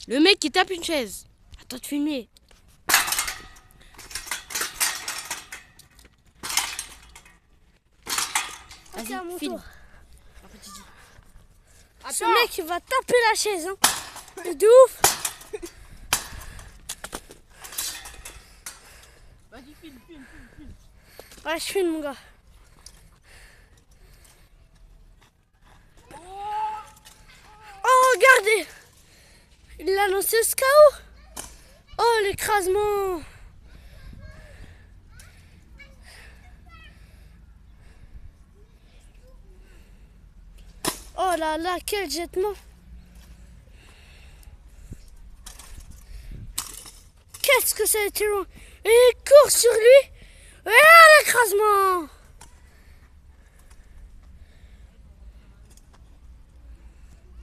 Le mec qui tape une chaise. Attends de filmer. C'est à mon filme. tour. Attends. Ce mec il va taper la chaise, hein. De ouf. Vas-y, filme. Ouais, je filme, mon gars. Oh, regardez. Il a lancé ce chaos. Oh, l'écrasement. Oh là là, quel jettement. Qu'est-ce que ça a été loin. Et il court sur lui. Et l'écrasement.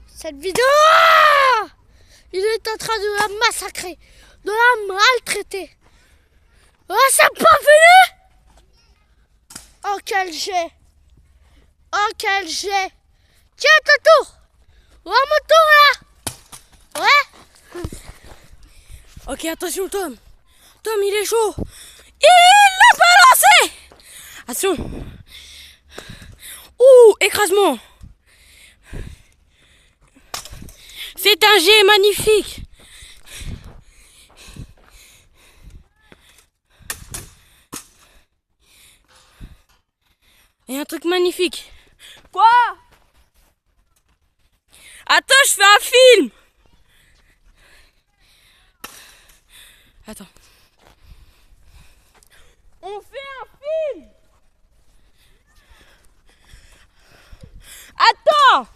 Cette vidéo, il est en train de la massacrer, de la maltraiter. Oh, c'est pas fini. Oh, quel jet. Oh, quel jet. Tiens, ton tour. Oh, mon tour, là. Ouais. Ok, attention, Tom. Tom, il est chaud. Il l'a balancé. Attention. Ouh, écrasement. C'est un jet magnifique. Et un truc magnifique. Quoi? Attends, je fais un film. Attends. On fait un film. Attends.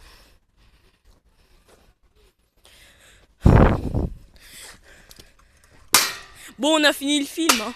Bon, on a fini le film, hein.